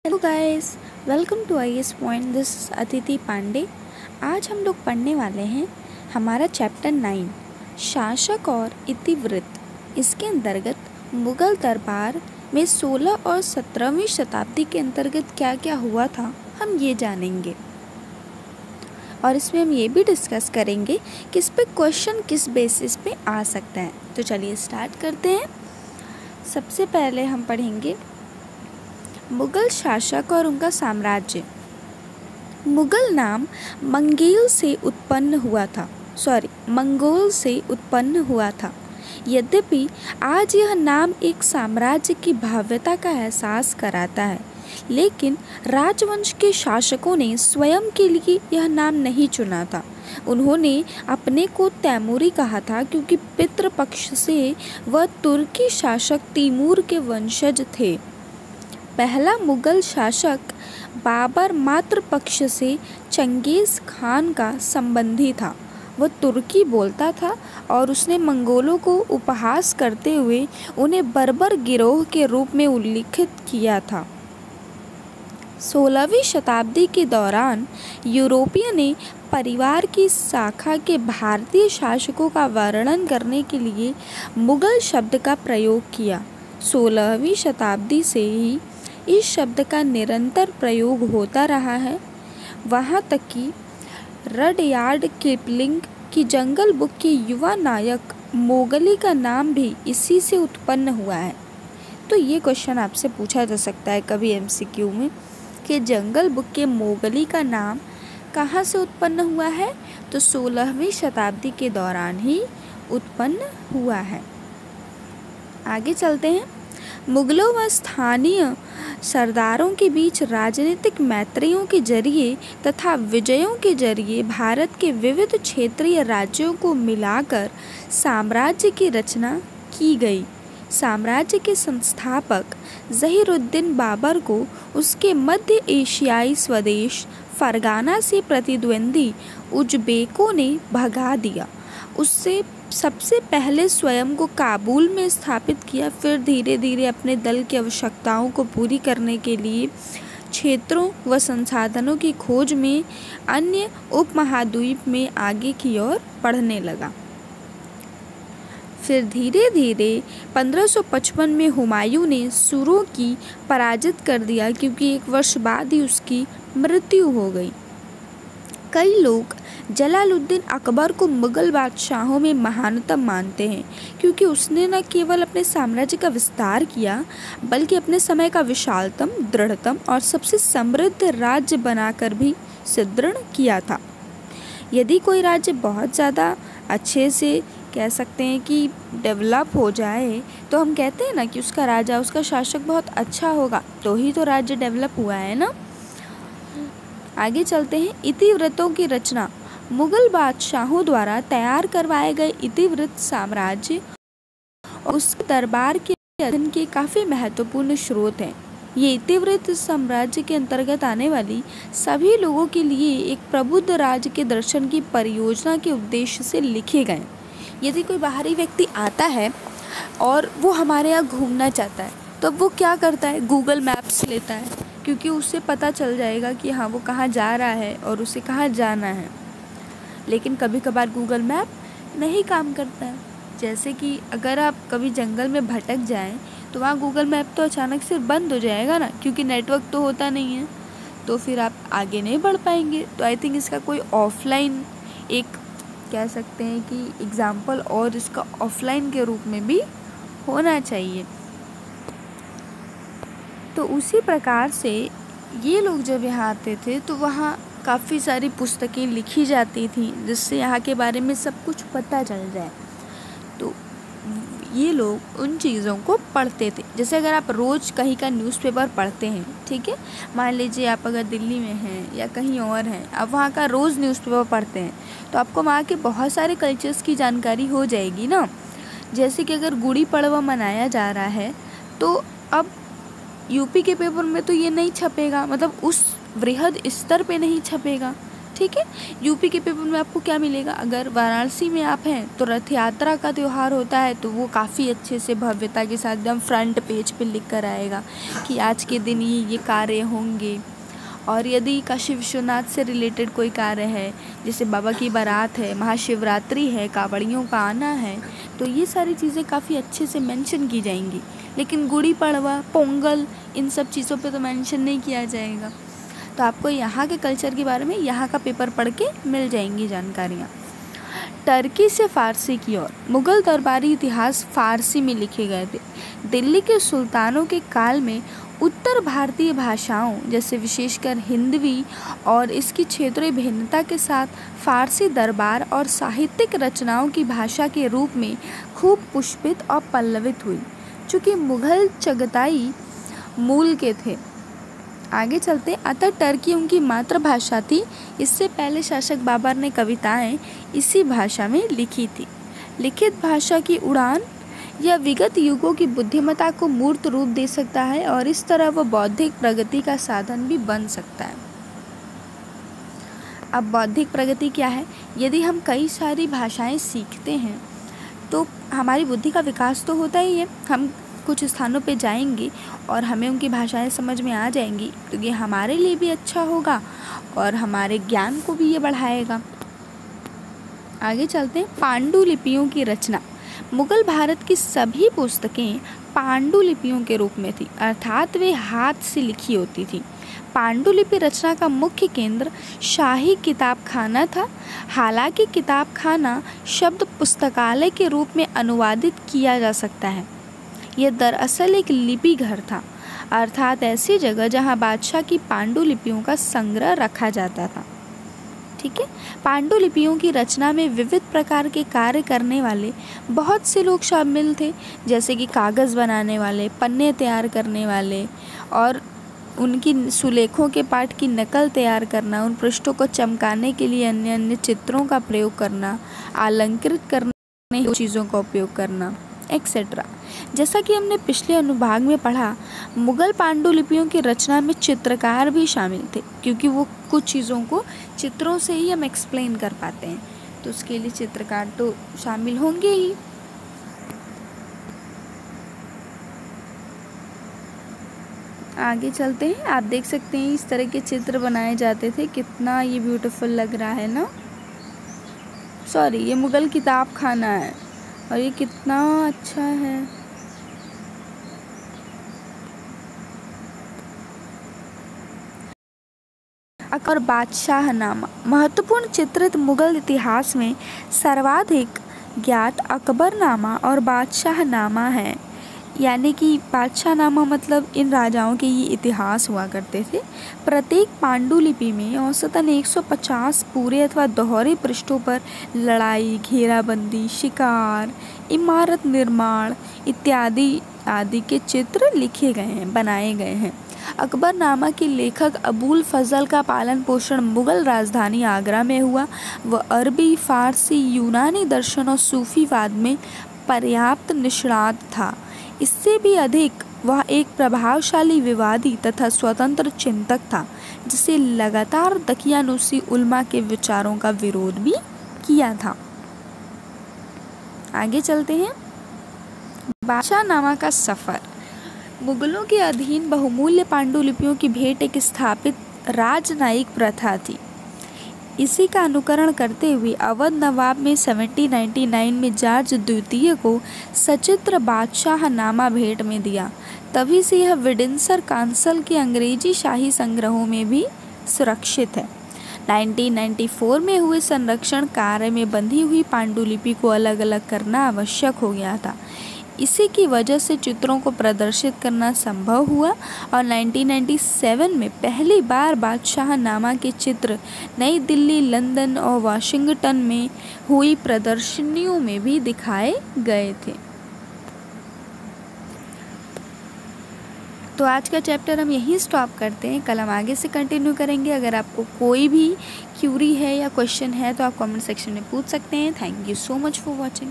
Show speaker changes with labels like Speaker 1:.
Speaker 1: Hello guys, welcome to IAS point. This Aditi Pandey. आज हम लोग पढ़ने वाले हैं हमारा चैप्टर 9 शासक और इतिवृत्त। इसके अंतर्गत मुग़ल दरबार में 16 और 17वीं शताब्दी के अंतर्गत क्या क्या हुआ था हम ये जानेंगे, और इसमें हम ये भी डिस्कस करेंगे कि इस पे क्वेश्चन किस बेसिस पे आ सकता है। तो चलिए स्टार्ट करते हैं। सबसे पहले हम पढ़ेंगे मुग़ल शासक और उनका साम्राज्य। मुग़ल नाम मंगोल से उत्पन्न हुआ था। यद्यपि आज यह नाम एक साम्राज्य की भव्यता का एहसास कराता है, लेकिन राजवंश के शासकों ने स्वयं के लिए यह नाम नहीं चुना था। उन्होंने अपने को तैमूरी कहा था क्योंकि पितृपक्ष से वह तुर्की शासक तैमूर के वंशज थे। पहला मुग़ल शासक बाबर मातृपक्ष से चंगेज़ खान का संबंधी था। वह तुर्की बोलता था और उसने मंगोलों को उपहास करते हुए उन्हें बर्बर गिरोह के रूप में उल्लिखित किया था। 16वीं शताब्दी के दौरान यूरोपियों ने परिवार की शाखा के भारतीय शासकों का वर्णन करने के लिए मुग़ल शब्द का प्रयोग किया। 16वीं शताब्दी से ही इस शब्द का निरंतर प्रयोग होता रहा है, वहाँ तक कि रडयार्ड किपलिंग की जंगल बुक के युवा नायक मोगली का नाम भी इसी से उत्पन्न हुआ है। तो ये क्वेश्चन आपसे पूछा जा सकता है कभी एमसीक्यू में कि जंगल बुक के मोगली का नाम कहाँ से उत्पन्न हुआ है, तो 16वीं शताब्दी के दौरान ही उत्पन्न हुआ है। आगे चलते हैं। मुग़लों व स्थानीय सरदारों के बीच राजनीतिक मैत्रियों के जरिए तथा विजयों के जरिए भारत के विविध क्षेत्रीय राज्यों को मिलाकर साम्राज्य की रचना की गई। साम्राज्य के संस्थापक ज़हीरुद्दीन बाबर को उसके मध्य एशियाई स्वदेश फरगाना से प्रतिद्वंदी उज़्बेकों ने भगा दिया। उससे सबसे पहले स्वयं को काबुल में स्थापित किया, फिर धीरे धीरे अपने दल की आवश्यकताओं को पूरी करने के लिए क्षेत्रों व संसाधनों की खोज में अन्य उपमहाद्वीप में आगे की ओर बढ़ने लगा। फिर धीरे धीरे 1555 में हुमायूं ने सुरों की पराजित कर दिया, क्योंकि एक वर्ष बाद ही उसकी मृत्यु हो गई। कई लोग जलालुद्दीन अकबर को मुग़ल बादशाहों में महानतम मानते हैं, क्योंकि उसने न केवल अपने साम्राज्य का विस्तार किया, बल्कि अपने समय का विशालतम, दृढ़तम और सबसे समृद्ध राज्य बनाकर भी सुदृढ़ किया था। यदि कोई राज्य बहुत ज़्यादा अच्छे से कह सकते हैं कि डेवलप हो जाए, तो हम कहते हैं ना कि उसका राजा, उसका शासक बहुत अच्छा होगा, तो ही तो राज्य डेवलप हुआ है ना। आगे चलते हैं। इतिवृत्तों की रचना। मुग़ल बादशाहों द्वारा तैयार करवाए गए इतिवृत्त साम्राज्य और उसके दरबार के अध्ययन के काफ़ी महत्वपूर्ण स्रोत हैं। ये इतिवृत्त साम्राज्य के अंतर्गत आने वाली सभी लोगों के लिए एक प्रबुद्ध राज्य के दर्शन की परियोजना के उद्देश्य से लिखे गए। यदि कोई बाहरी व्यक्ति आता है और वो हमारे यहाँ घूमना चाहता है, तो वो क्या करता है, गूगल मैप्स लेता है, क्योंकि उससे पता चल जाएगा कि हाँ वो कहाँ जा रहा है और उसे कहाँ जाना है। लेकिन कभी कभार गूगल मैप नहीं काम करता है। जैसे कि अगर आप कभी जंगल में भटक जाएं, तो वहाँ गूगल मैप तो अचानक से बंद हो जाएगा ना, क्योंकि नेटवर्क तो होता नहीं है, तो फिर आप आगे नहीं बढ़ पाएंगे। तो आई थिंक इसका कोई ऑफलाइन एक कह सकते हैं कि एग्ज़ाम्पल और इसका ऑफलाइन के रूप में भी होना चाहिए। तो उसी प्रकार से ये लोग जब यहाँ आते थे तो वहाँ काफ़ी सारी पुस्तकें लिखी जाती थी, जिससे यहाँ के बारे में सब कुछ पता चल जाए। तो ये लोग उन चीज़ों को पढ़ते थे। जैसे अगर आप रोज़ कहीं का न्यूज़पेपर पढ़ते हैं, ठीक है, मान लीजिए आप अगर दिल्ली में हैं या कहीं और हैं, आप वहाँ का रोज़ न्यूज़पेपर पढ़ते हैं, तो आपको वहाँ के बहुत सारे कल्चर्स की जानकारी हो जाएगी ना। जैसे कि अगर गुड़ी पड़वा मनाया जा रहा है, तो अब यूपी के पेपर में तो ये नहीं छपेगा, मतलब उस वृहद स्तर पे नहीं छपेगा, ठीक है। यूपी के पेपर में आपको क्या मिलेगा, अगर वाराणसी में आप हैं तो रथ यात्रा का त्यौहार होता है तो वो काफ़ी अच्छे से भव्यता के साथ एकदम फ्रंट पेज पे लिख कर आएगा कि आज के दिन ये कार्य होंगे। और यदि काशी विश्वनाथ से रिलेटेड कोई कार्य है, जैसे बाबा की बारात है, महाशिवरात्रि है, कांवड़ियों का आना है, तो ये सारी चीज़ें काफ़ी अच्छे से मेंशन की जाएंगी। लेकिन गुड़ी पड़वा, पोंगल, इन सब चीज़ों पे तो मेंशन नहीं किया जाएगा। तो आपको यहाँ के कल्चर के बारे में यहाँ का पेपर पढ़ के मिल जाएंगी जानकारियाँ। टर्की से फ़ारसी की ओर मुग़ल दरबारी इतिहास फ़ारसी में लिखे गए थे। दिल्ली के सुल्तानों के काल में उत्तर भारतीय भाषाओं जैसे विशेषकर हिंदवी और इसकी क्षेत्रीय भिन्नता के साथ फ़ारसी दरबार और साहित्यिक रचनाओं की भाषा के रूप में खूब पुष्पित और पल्लवित हुई, चूँकि मुग़ल चगताई मूल के थे। आगे चलते, अतः टर्की उनकी मातृभाषा थी। इससे पहले शासक बाबर ने कविताएं इसी भाषा में लिखी थी। लिखित भाषा की उड़ान यह विगत युगों की बुद्धिमत्ता को मूर्त रूप दे सकता है और इस तरह वह बौद्धिक प्रगति का साधन भी बन सकता है। अब बौद्धिक प्रगति क्या है? यदि हम कई सारी भाषाएं सीखते हैं तो हमारी बुद्धि का विकास तो होता ही है। हम कुछ स्थानों पे जाएंगे और हमें उनकी भाषाएं समझ में आ जाएंगी तो ये हमारे लिए भी अच्छा होगा और हमारे ज्ञान को भी ये बढ़ाएगा। आगे चलते हैं, पांडुलिपियों की रचना। मुग़ल भारत की सभी पुस्तकें पांडुलिपियों के रूप में थी, अर्थात वे हाथ से लिखी होती थी। पांडुलिपि रचना का मुख्य केंद्र शाही किताबखाना था। हालांकि किताबखाना शब्द पुस्तकालय के रूप में अनुवादित किया जा सकता है। यह दरअसल एक लिपि घर था, अर्थात ऐसी जगह जहां बादशाह की पांडुलिपियों का संग्रह रखा जाता था। ठीक है। पांडुलिपियों की रचना में विविध प्रकार के कार्य करने वाले बहुत से लोग शामिल थे, जैसे कि कागज़ बनाने वाले, पन्ने तैयार करने वाले और उनकी सुलेखों के पाठ की नकल तैयार करना, उन पृष्ठों को चमकाने के लिए अन्य अन्य चित्रों का प्रयोग करना, अलंकृत करने चीज़ों का उपयोग करना, एक्सेट्रा। जैसा कि हमने पिछले अनुभाग में पढ़ा, मुग़ल पांडुलिपियों की रचना में चित्रकार भी शामिल थे, क्योंकि वो कुछ चीज़ों को चित्रों से ही हम एक्सप्लेन कर पाते हैं, तो उसके लिए चित्रकार तो शामिल होंगे ही। आगे चलते हैं। आप देख सकते हैं इस तरह के चित्र बनाए जाते थे, कितना ये ब्यूटीफुल लग रहा है ना। सॉरी, ये मुग़ल किताब खाना है और ये कितना अच्छा है। और बादशाहनामा, महत्वपूर्ण चित्रित मुग़ल इतिहास में सर्वाधिक ज्ञात अकबरनामा और बादशाहनामा है। यानी कि बादशाहनामा मतलब इन राजाओं के ये इतिहास हुआ करते थे। प्रत्येक पांडुलिपि में औसतन 150 पूरे अथवा दोहरे पृष्ठों पर लड़ाई, घेराबंदी, शिकार, इमारत निर्माण इत्यादि आदि के चित्र लिखे गए हैं, बनाए गए हैं। अकबरनामा के लेखक अबुल फजल का पालन पोषण मुग़ल राजधानी आगरा में हुआ। वह अरबी, फ़ारसी, यूनानी दर्शन और सूफीवाद में पर्याप्त निष्णात था। इससे भी अधिक वह एक प्रभावशाली विवादी तथा स्वतंत्र चिंतक था, जिसे लगातार दकियानूसी उल्मा के विचारों का विरोध भी किया था। आगे चलते हैं। बादशाहनामा का सफ़र। मुग़लों के अधीन बहुमूल्य पांडुलिपियों की भेंट एक स्थापित राजनयिक प्रथा थी। इसी का अनुकरण करते हुए अवध नवाब में 1799 में जॉर्ज द्वितीय को सचित्र बादशाहनामा भेंट में दिया। तभी से यह विंडसर काउंसिल के अंग्रेजी शाही संग्रहों में भी सुरक्षित है। 1994 में हुए संरक्षण कार्य में बंधी हुई पांडुलिपि को अलग अलग करना आवश्यक हो गया था। इसी की वजह से चित्रों को प्रदर्शित करना संभव हुआ और 1997 में पहली बार बादशाहनामा के चित्र नई दिल्ली, लंदन और वाशिंगटन में हुई प्रदर्शनियों में भी दिखाए गए थे। तो आज का चैप्टर हम यहीं स्टॉप करते हैं, कल हम आगे से कंटिन्यू करेंगे। अगर आपको कोई भी क्यूरी है या क्वेश्चन है तो आप कमेंट सेक्शन में पूछ सकते हैं। Thank you so much for watching.